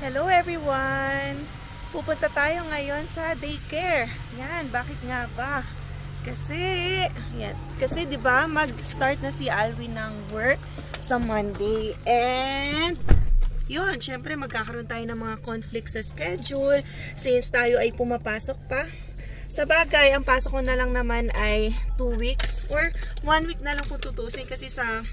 Hello everyone! Pupunta tayo ngayon sa daycare. Yan, bakit nga ba? Kasi 'di ba, mag-start na si Alwin ng work sa Monday. And yun, syempre magkakaroon tayo ng mga conflicts sa schedule since tayo ay pumapasok pa. Sa bagay, ang pasok ko na lang naman ay 2 weeks or 1 week na lang kung tutusin kasi sa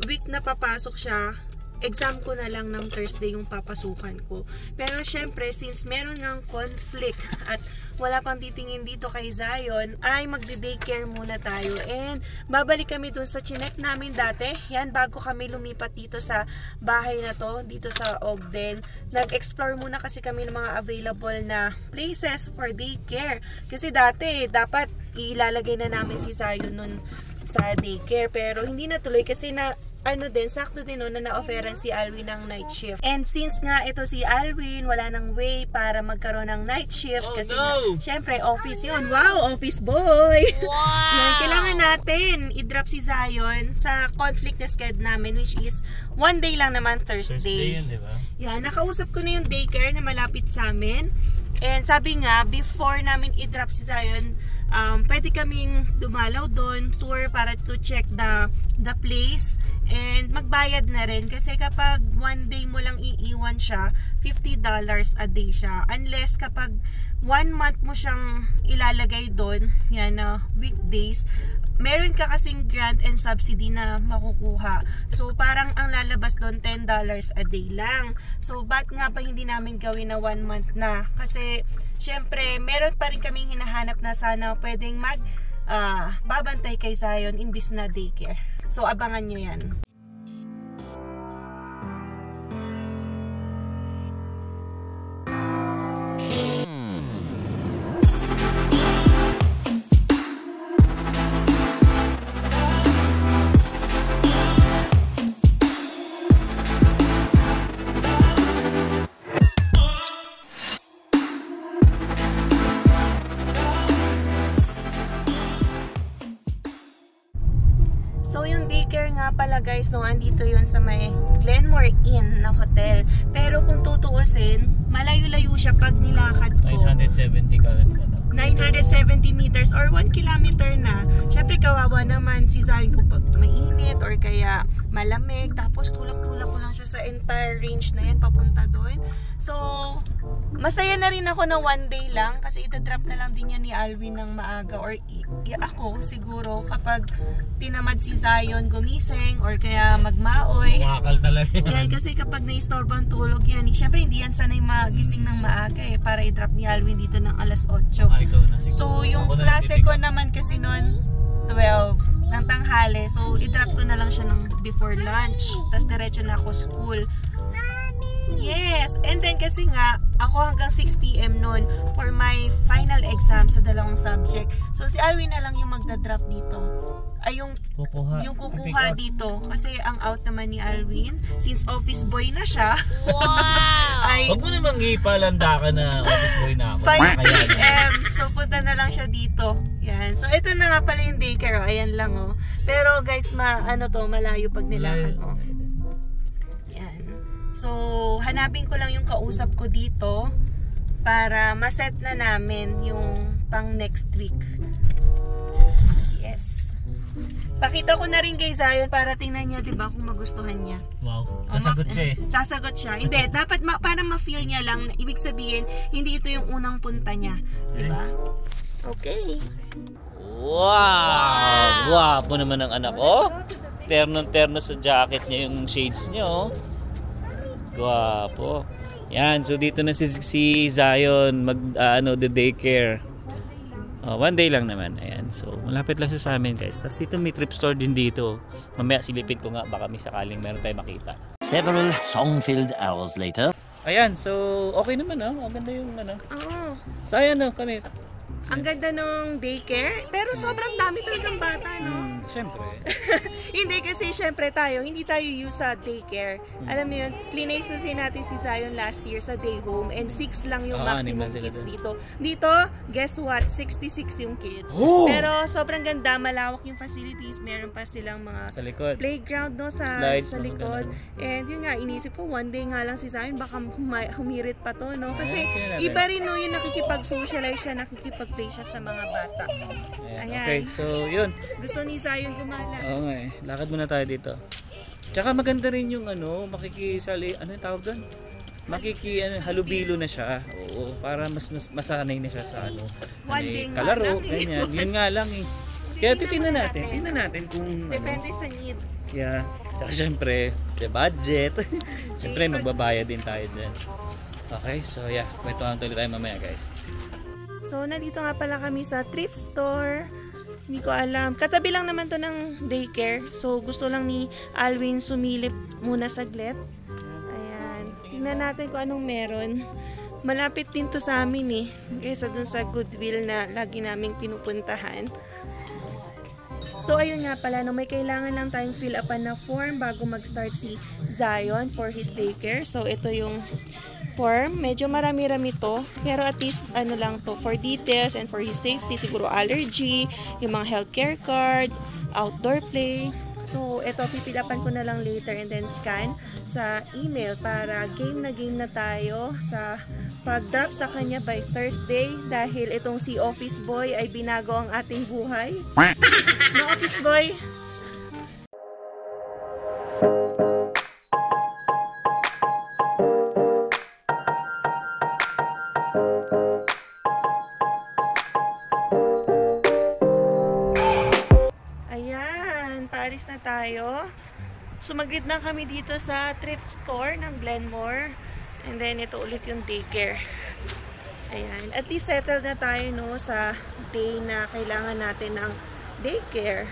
week na papasok siya, exam ko na lang ng Thursday yung papasukan ko. Pero syempre, since meron ng conflict at wala pang titingin dito kay Zion, ay magde-daycare muna tayo. And babalik kami dun sa chinek namin dati. Yan, bago kami lumipat dito sa bahay na to, dito sa Ogden. Nag-explore muna kasi kami ng mga available na places for daycare. Kasi dati, dapat ilalagay na namin si Zion nun sa daycare. Pero hindi natuloy kasi sakto din na na-offeran si Alwin ng night shift. And since nga ito si Alwin, wala nang way para magkaroon ng night shift kasi syempre office yun. Wow, office boy! Wow! Yan, kailangan natin i-drop si Zion sa conflict na schedule namin, which is 1 day lang naman, Thursday. Yun, diba? Yan, nakausap ko na yung daycare na malapit sa amin. And sabi nga, before namin i-drop si Zion, pwede kaming dumalaw doon, tour para to check the place and magbayad na rin kasi kapag 1 day mo lang iiwan siya, $50 a day siya, unless kapag 1 month mo siyang ilalagay doon, yan na weekdays, meron ka kasing grant and subsidy na makukuha. So, parang ang lalabas doon, $10 a day lang. So, ba't nga ba hindi namin gawin na 1 month na? Kasi, syempre, meron pa rin kaming hinahanap na sana pwedeng babantay kay Zion imbis na daycare. So, abangan nyo yan. So yung daycare nga pala guys, andito yun sa may Glenmore Inn na hotel. Pero kung tutuusin, malayo-layo siya pag nilakad ko. 970 meters or 1 kilometer na. Syempre kawawa naman si Zion kung pag mainit or kaya malamig. Tapos tulak-tulak ko lang siya sa entire range na yan papunta doon. So, masaya na rin ako na 1 day lang kasi itadrop na lang din yan ni Alwin ng maaga or ako siguro kapag tinamad si Zion gumising or kaya magmaoy. Makakal talaga yan. Yeah, kasi kapag na-istorbo ang tulog yan, syempre hindi yan sanay magising ng maaga para i-drop ni Alwin dito ng alas 8. So yung klase ko naman kasi noon 12 ng tanghali. So i-drop ko na lang siya ng before lunch. Tapos diretso na ako school. Yes, and then kasi nga ako hanggang 6 PM noon for my final exam sa 2 subject. So si Alwin na lang yung magda-drop dito. Ay yung kukuha dito kasi ang out naman ni Alwin since office boy na siya. Wow. Huwag mo namang ipalanda ka na office boy na ako. 5 PM. So punta na lang siya dito. Yan. So ito na nga pala yung daycare. Ayan lang Pero guys, malayo pag nilakad mo. Yan. So hanapin ko lang yung kausap ko dito para ma-set na namin yung pang next week. Yes. Pakita ko na rin kay Zion para tingnan niya, 'di ba, kung magustuhan niya. Wow. Sasagot siya Sasagot siya. Hindi, dapat para ma-feel niya lang na ibig sabihin, hindi ito yung unang punta niya, 'di ba? Okay. Wow! Guwapo naman ang anak. Terno-terno sa jacket niya yung shades niya, Guwapo. Yan, so dito na si Zion the daycare. 1 day lang naman. Ayan. So, malapit lang siya sa amin, guys. Tapos dito may trip store din dito. Mamaya silipin ko nga baka may sakaling meron tayo makita. Several song-filled hours later. Ayan, so okay naman, Maganda yung Oo. So ayan kami. Ang ganda nung daycare, pero sobrang dami talagang bata, no? Siyempre. Hindi kasi syempre hindi tayo used sa daycare. Alam mo yun, plinace natin si Zion last year sa day home and 6 lang yung maximum kids dito. Dito, guess what? 66 yung kids. Oh! Pero sobrang ganda, malawak yung facilities. Meron pa silang mga sa likod. Playground, no, sa likod. And yun nga, inisip ko, one day nga lang si Zion, baka humirit pa to, no? Kasi iba rin, no, yung nakikipag-socialize siya, nakikipag-play siya sa mga bata. Ayan. Okay, so yun. Gusto ni Zion gumala. Oo nga eh. Lakad muna tayo dito. Tsaka maganda rin yung makikisali, ano yung tawag doon? Halubilo na siya. Oo, para mas masanay na siya sa kalaro, ganyan. Yun nga lang eh. Kaya tingnan natin kung depende sa need. Yeah. Tsaka syempre, budget. Syempre magbabayad din tayo dyan. Okay, so yeah, kwentuhan tuloy tayo mamaya, guys. So nandito nga pala kami sa thrift store. Hindi ko alam. Katabi lang naman to ng daycare. So gusto lang ni Alwin sumilip muna saglit. Ayan. Tingnan natin kung anong meron. Malapit din to sa amin eh. Kaysa dun sa Goodwill na lagi naming pinupuntahan. So ayun nga pala, no, may kailangan lang tayong fill upan na form bago mag-start si Zion for his daycare. So ito yung form. Medyo marami-rami to. Pero at least lang to for details and for his safety. Siguro allergy, yung mga healthcare card, outdoor play. So ito, pipilapan ko na lang later and then scan sa email para game na tayo sa pag-drop sa kanya by Thursday dahil itong si Office Boy ay binago ang ating buhay. No, Office Boy? Ayan, paalis na tayo. Sumaglit na kami dito sa thrift store ng Glenmore. And then, ito ulit yung daycare. Ayan. At least settled na tayo, no, sa day na kailangan natin ng daycare.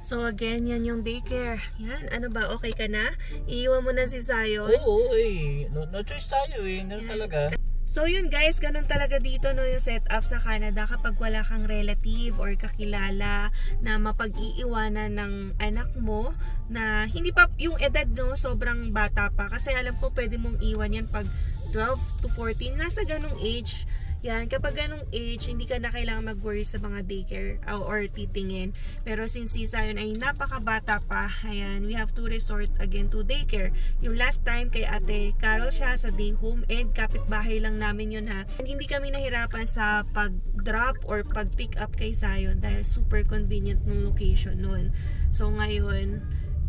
So, again, yan yung daycare. Yan. Ano ba? Okay ka na? Iiwan mo na si Zion? Oo, eh. No choice tayo eh. Ganun talaga. So yun guys, ganun talaga dito, no, yung setup sa Canada kapag wala kang relative or kakilala na mapag-iiwanan ng anak mo na hindi pa yung edad, no, sobrang bata pa. Kasi alam ko pwede mong iwan yan pag 12 to 14, nasa ganung age. Yan, kapag ganung age, hindi ka na kailangan mag-worry sa mga daycare or titingin. Pero since si Zion ay napakabata pa, ayan, we have to resort again to daycare. Yung last time kay Ate Carol siya sa day home and kapitbahay lang namin yun ha. And hindi kami nahirapan sa pag-drop or pag-pick up kay Zion dahil super convenient ng location nun. So ngayon,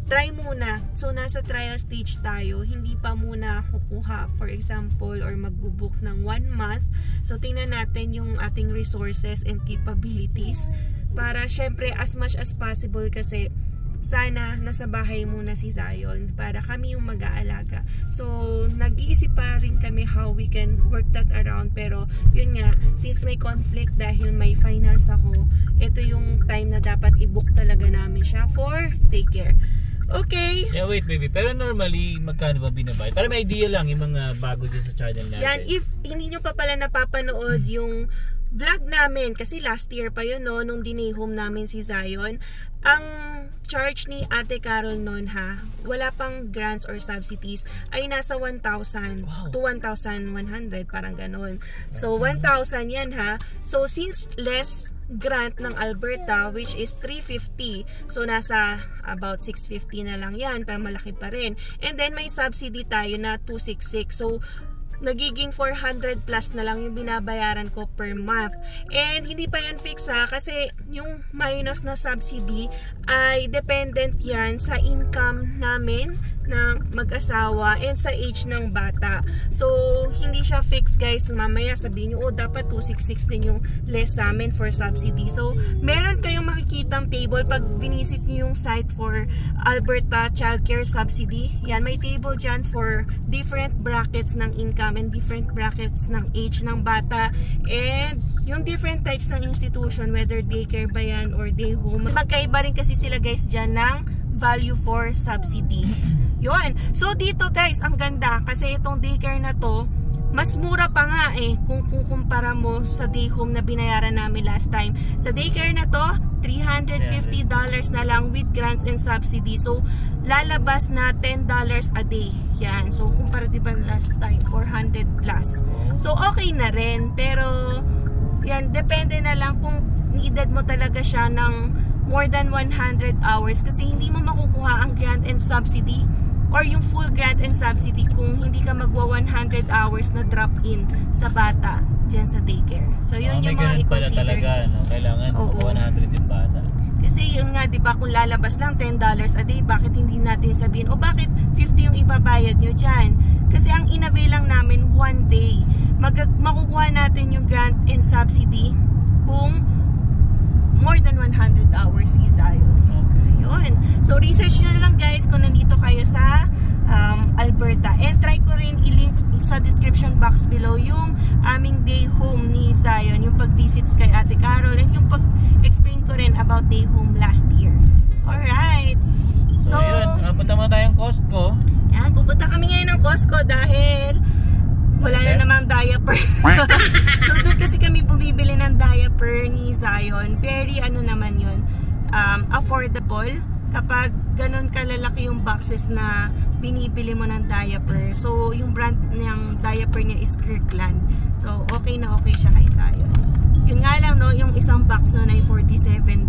try muna. So, nasa trial stage tayo. Hindi pa muna kukuha, for example, or magbubook ng 1 month. So, tingnan natin yung ating resources and capabilities para, syempre, as much as possible kasi sana nasa bahay muna si Zion para kami yung mag-aalaga. So, nag-iisip pa rin kami how we can work that around. Pero, yun nga, since may conflict dahil may finals ako, ito yung time na dapat i-book talaga namin siya for daycare. Okay. Yeah, wait baby. Pero normally, magkano ba binabayad? Para may idea lang yung mga bago dyan sa channel natin. Yan, if hindi nyo pa pala napapanood yung vlog namin, kasi last year pa yun, no, nung dinay home namin si Zion, ang charge ni Ate Carol noon ha, wala pang grants or subsidies, ay nasa 1,000 to 1,100, parang ganun. So, 1,000 yan ha. So, since less grant ng Alberta which is 350, so nasa about 650 na lang yan, pero malaki pa rin. And then may subsidy tayo na 266, so nagiging 400 plus na lang yung binabayaran ko per month. And hindi pa yan fix ha, kasi yung minus na subsidy ay dependent yan sa income namin na mag-asawa and sa age ng bata. So, hindi siya fix guys. Mamaya sabihin nyo, oh, dapat 266 din yung less sa amin for subsidy. So, meron kayong makikitang table pag visit nyo yung site for Alberta Childcare Subsidy. Yan, may table dyan for different brackets ng income and different brackets ng age ng bata and yung different types ng institution, whether daycare ba yan or day home. Magkaiba rin kasi sila guys dyan ng value for subsidy. Yun. So dito guys, ang ganda kasi itong daycare na to, mas mura pa nga eh kung kumpara mo sa day home na binayaran namin last time. Sa daycare na to, $350 na lang with grants and subsidy. So, lalabas na $10 a day. Yan. So, kumpara diba last time, 400 plus. So, okay na rin. Pero, yan, depende na lang kung needed mo talaga siya ng more than 100 hours. Kasi hindi mo makukuha ang grant and subsidy or yung full grant and subsidy kung hindi ka magwa 100 hours na drop-in sa bata dyan sa daycare. So, yun yung mga i-consider. Talaga, no? Kailangan 100 yung bata. Kasi yun nga, di ba, kung lalabas lang $10 a day, bakit hindi natin sabihin, o bakit 50 yung ibabayad nyo dyan? Kasi ang in-avail lang namin, 1 day. Makukuha natin yung grant and subsidy kung more than 100 hours is ayun. Ayun. So, research nyo na lang guys kung nandito kayo sa Alberta. And try ko rin i-link sa description box below yung aming day home ni Zion, yung pag-visits kay Ate Carol, and yung pag-explain ko rin about day home last year. Alright. So, yun. Punta mo tayong Costco. Yan, pupunta kami ngayon ng Costco dahil wala na namang diaper. So, doon kasi kami bumibili ng diaper ni Zion. Very ano naman yun, affordable kapag ganun kalalaki yung boxes na binibili mo ng diaper. So, yung brand ng diaper niya is Kirkland. So, okay na okay siya kay Zion. Yun nga lang, no, yung isang box nun ay $47.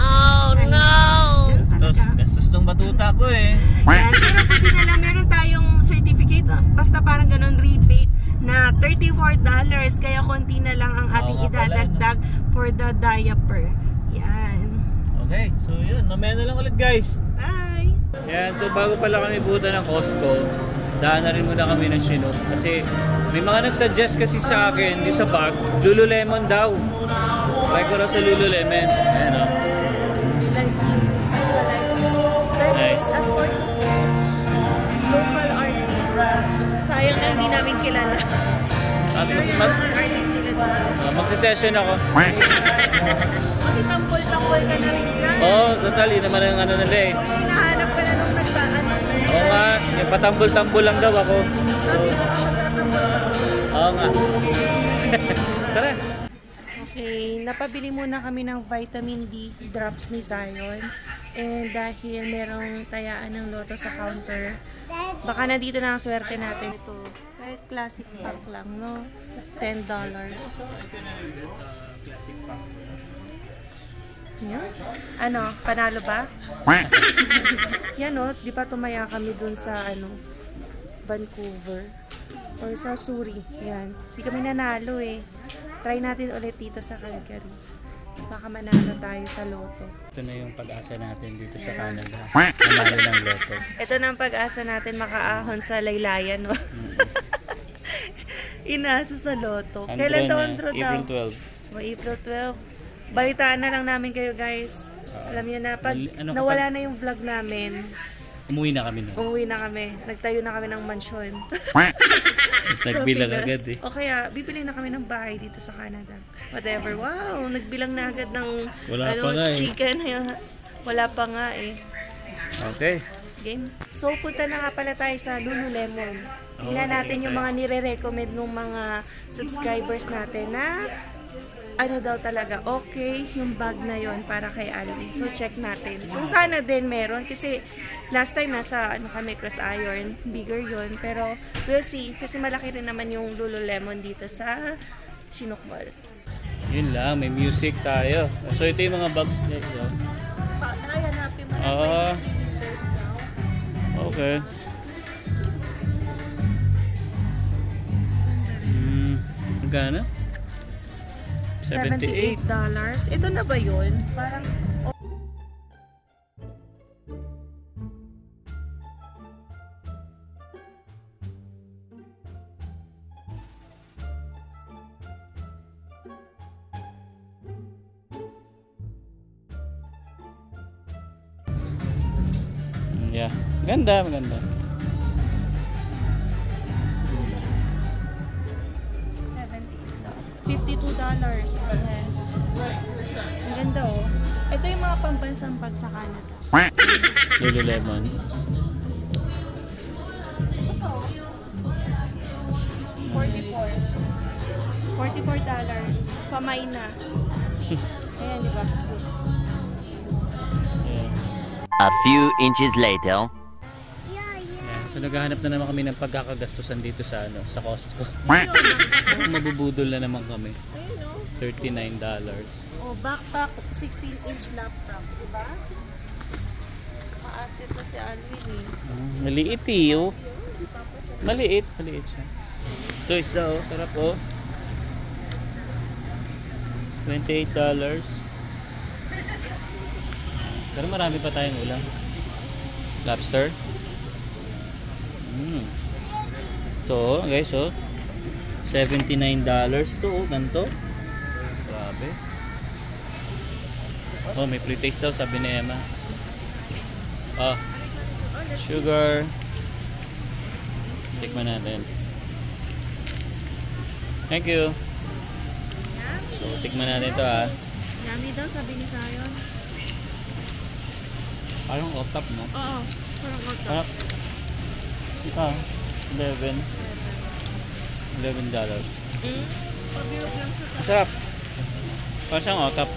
Oh ay, no! Gastos ng batuta ko eh. Yan, pero pwede na lang, meron tayong certificate, basta parang ganun rebate na $34. Kaya konti na lang ang ating idadagdag for the diaper. Yan. Okay, so yun, mamaya na lang ulit guys. Bye! Yan, so bago pala kami punta ng Costco, daan na rin muna kami ng Chinook. Kasi may mga nagsuggest kasi sa akin, yung sa bag, Lululemon daw. Try ko na sa Lululemon. Ayan o. Nice. Local artist. Sayang na hindi namin kilala. Pero yung local artist nila dito. Magsisession ako. Makitambol-tambol ka na rin dyan. Oo, totally naman ang ano nila eh. Hinahanap ka na nung nagtaan. Oo nga, yung patambol-tambol lang daw ako. So, oo nga. Tara. Okay, napabili muna kami ng vitamin D drops ni Zion. And dahil merong tayaan ng loto sa counter, baka nandito na ang swerte natin. Ito, kahit classic pack lang, no? $10. Yan. Ano, panalo ba? Yan o, di ba tumaya kami dun sa ano, Vancouver or sa Surrey. Yan. Di kami nanalo eh. Try natin ulit dito sa Calgary. Baka manalo tayo sa loto. Ito na yung pag-asa natin dito sa Canada. Manalo ng loto. Ito na ang pag-asa natin makaahon sa laylayan, no? Inaasa sa loto. Kailan daw ang draw daw? April 12. O, April 12. Balitaan na lang namin kayo, guys. Alam niyo na, pag nawala na yung vlog namin, umuwi na kami na. umuwi na kami. Nagtayo na kami ng mansyon. Nagbilang agad eh. O kaya, bibili na kami ng bahay dito sa Canada. Whatever. Wow, nagbilang na agad ng chicken. Wala pa nga eh. Okay. Game. So, punta na nga pala tayo sa Lululemon. Tingnan natin yung mga nire-recommend ng mga subscribers natin na ano daw talaga, okay yung bag na yon para kay Alvin. So, check natin. So, sana din meron kasi last time nasa ano kami, Cross Iron, bigger yon. Pero, we'll see. Kasi malaki rin naman yung Lululemon dito sa Chinook Mall. Yun lang, may music tayo. So, ito yung mga bags guys. Kaya hanapin mo na 3 meters daw. Okay. Magkano? $78. Ito na ba yun? Parang yeah. Maganda, maganda. $52. Ayan. Ang ganda oh. Ito yung mga pambansang bag sa Canada. Lululemon. $49. $44. Pamay na. Ayan, di ba? Ayan. A few inches later. Ayan. So naghahanap na naman kami ng pagkakagastusan dito sa sa Costco. Mabubudol na naman kami. Ayun, no? $39. Oh, backpack, 16-inch laptop, di ba? Maakit na si Alvin eh. Maliit eh, oh. Maliit siya. Ito isda, oh. Sarap, oh. $28. Pero marami pa tayong ulam. Lobster. Ito, guys, oh. $79 to, oh. Ganito. Grabe. Oh, may pre-taste daw, sabi ni Emma. Oh, sugar. Tikman natin. Thank you. So, tikman natin ito, ha. Yummy daw, sabi ni Zion. Parang otap, no? Oo, parang auto. Parang, ito, $11. Pabiyog lang siya. Masarap. Parang siyang otap.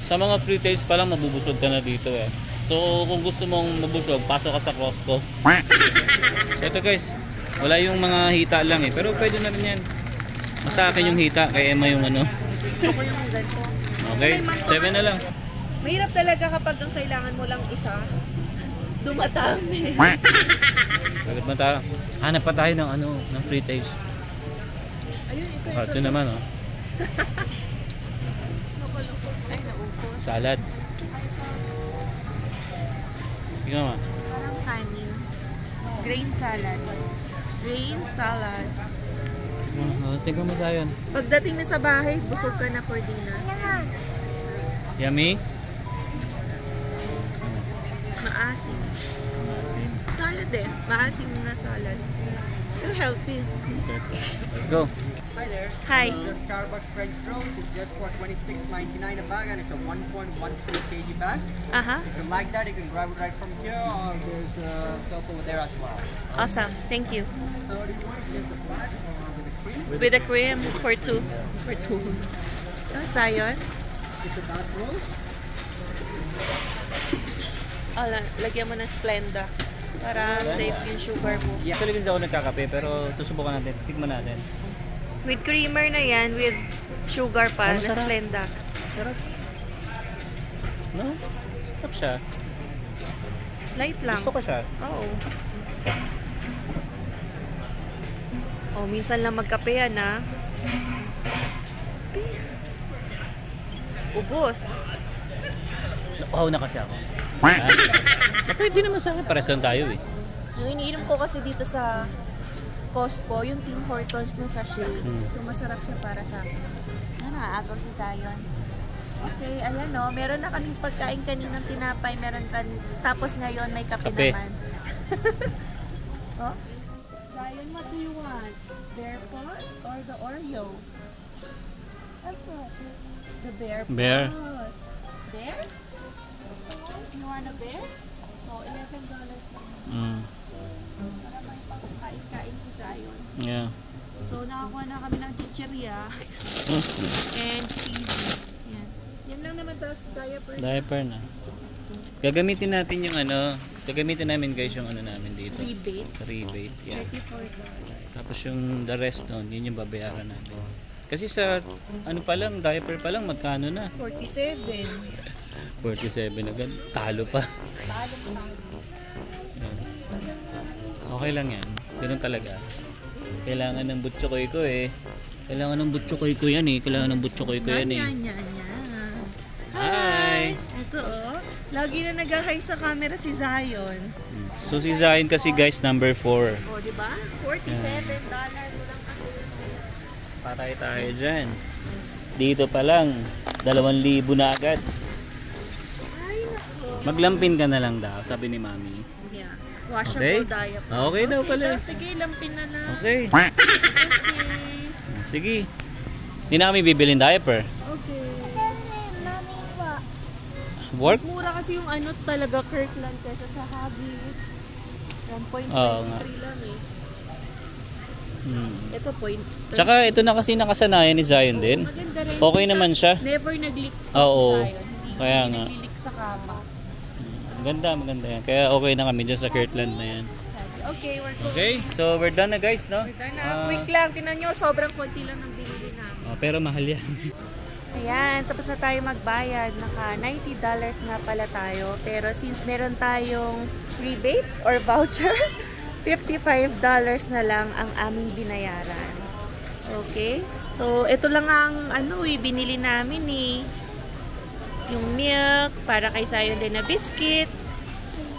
Sa mga pre-taste pa lang, mabubusog ka na dito eh. So, kung gusto mong mabusog, pasok ka sa Costco. So, ito guys, wala yung mga hita lang eh. Pero pwede na rin yan. Mas sa akin yung hita, kay Emma yung ano. Gusto ko yung ganito. Okay, 7 na lang. Mahirap talaga kapag ang kailangan mo lang isa, dumatami. Sagot na tayo. Hanap pa tayo ng ano, ng pre-taste. Ayun, ito. Ito naman oh. Ay, naupos. Salad. Tingnan mo. Parang kanin. Grain salad. Grain salad. Tingnan mo tayo. Pagdating na sa bahay, busog ka na for dinner. Yummy? Maasim. Salad eh. Maasim na salad. Pero healthy. Okay. Let's go. Hi there. Hi. The Starbucks French Rolls is just for $26.99 a bag, and it's a 1.13 kg bag. Aha. If you like that, you can grab it right from here, or there's a cup over there as well. Awesome. Thank you. So do you want just the flash or with the cream? With the cream for two. For two. Zion. It's a dark roast. Lagyan mo ng Splenda. Para safe yung sugar mo. Actually, hindi ako nagkakape, pero susubukan natin. Tikman natin. With creamer na yan, with sugar pa, Ano, na sarap? Splenda. Sarap. No? Sarap siya. Light lang. Gusto ko siya. Oo. Oh, minsan lang magkape yan, ha? Ubos. Napahaw na kasi ako. Pwede naman sa akin. Pares lang tayo eh. Yung iniinom ko kasi dito sa Costco, yung Tim Hortons na sachet. So, masarap siya para sa akin. Nakakagaw si Zion. Okay, ayan o. Meron na kaming pagkain kaninang tinapay. Tapos ngayon, may kape naman. Oh? Zion, what do you want? Bear paws or the Oreo? The bear paws. Bear. Bear? You want a bear? Oh, $11 lang. Para may pagkain-kain si Zion. Yeah. So, nakakuha na kami ng chichirya and cheese. Yan. Yan lang naman tapos diaper. Diaper na. Gagamitin natin yung ano. Gagamitin namin guys yung ano namin dito. Rebate. Rebate. Yeah. $34. Tapos yung the rest nun, yun yung babayaran natin. Kasi sa ano pa lang, diaper pa lang, magkano na? 47. 47 agad. Talo pa. Yan. Okay lang yan. Ganun talaga. Kailangan ng butchokoy ko eh. Kailangan ng butchokoy ko yan eh. Kailangan ng butchokoy ko yan eh. Yan. Hi! Ito oh. Lagi na nag-hi sa camera si Zion. So si Zion kasi guys, number 4. Oh, di ba? $47. Walang kasi. Patay tayo dyan. Dito pa lang, 2,000 na agad. Ay, naku. Maglampin ka na lang daw, sabi ni Mami. Yeah. Washable Okay? diaper. Okay daw pala. Sige, lampin na lang. Okay. Okay. Sige. Hindi na kami bibilin diaper. Okay. Work? Mura kasi yung ano talaga Kirkland kesa sa Huggies. 1.23 Oo nga. lang eh. Hmm. Ito point. Tsaka ito na kasi nakasanayan ni Zion din. Maganda rin. Okay naman siya. Never nag-leak to Oo. si Zion. Hindi, Kaya hindi nga. nag-leak sa kama. Maganda yan. Kaya okay na kami dyan sa Kirtland na yan. Okay, we're going. Okay, so we're done na guys, no? We're done na. Quick lang. Tinan nyo, sobrang konti lang ng binili namin. Pero mahal yan. Ayan, tapos na tayo magbayad. Naka $90 na pala tayo. Pero since meron tayong rebate or voucher, $55 na lang ang aming binayaran. Okay? So, ito lang ang binili namin yung milk, para kay Zion din na biscuit,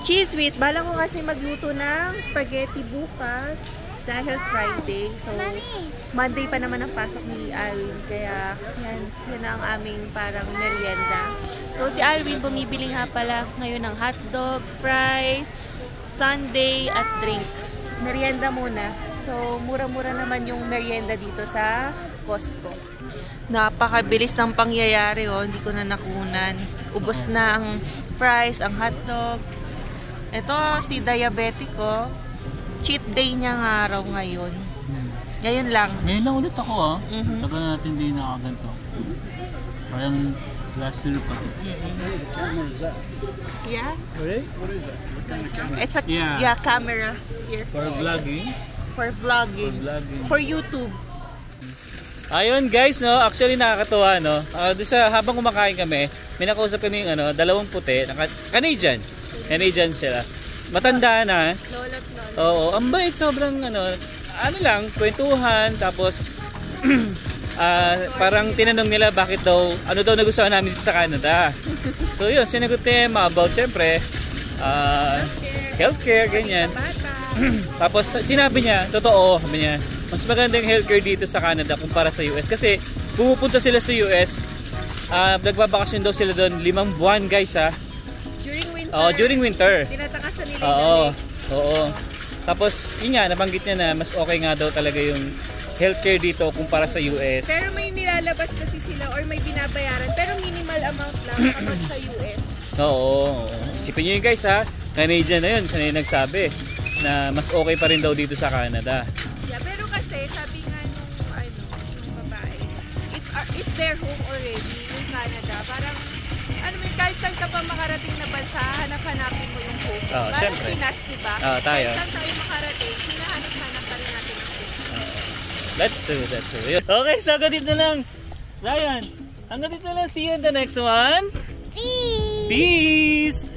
cheese whiz. Bala ko kasi magluto ng spaghetti bukas dahil Friday. So, Monday pa naman ang pasok ni Alwin. Kaya, yan ang aming parang merienda. So, si Alwin bumibili nga pala ngayon ng hotdog, fries, sundae, at drinks. Merienda muna. So, mura-mura naman yung merienda dito sa Costco. Napakabilis ng pangyayari, hindi ko na nakunan. Ubos na ang fries, ang hotdog. Ito, si diabetic ko. Cheat day niya nga araw ngayon. Ngayon lang. Ngayon lang ulit ako Mhm. Tagal natin din nakaganto. Parang last year pa. Yeah? What is it? It's a Yeah. camera here. For vlogging. For vlogging. For YouTube. Ayun guys, no, actually nakakatuwa, no. Doon sa habang kumakain kami, may nakausap kami yung dalawang puti, Canadian sila. Matanda na. Lola't lola. Oo, ang bait, sobrang lang, kwentuhan, tapos parang tinanong nila bakit daw, ano daw nagustuhan namin dito sa Canada. So yun, sinagot tema about syempre healthcare, ganyan. Bata. Tapos sinabi niya, totoo, sabi niya, mas maganda yung healthcare dito sa Canada kumpara sa US. Kasi pumupunta sila sa US, nagbabakasyon daw sila doon 5 buwan guys During winter. Oo, during winter. Tinatakasan nila Oo. Tapos, yun nga, nabanggit niya na mas okay nga daw talaga yung healthcare dito kumpara sa US. Pero may nilalabas kasi sila or may binabayaran. Pero minimal amount lang kapag sa US. Oo. Isipin niyo yun guys Canadian na yun, siya na yung nagsabi na mas okay pa rin daw dito sa Canada. Yeah, pero kasi sabi nga nung babae, it's their home already, yung Canada. Parang, kahit saan ka pa makarating na bansa, hanap-hanapin mo yung home. Parang syempre. Pinas, diba? Tayo. Kahit saan tayo makarating, hinahanap-hanap pa rin natin yung home. That's true. Okay, so hanggang dito na lang. Zion, hanggang dito na lang. See you in the next one. Peace!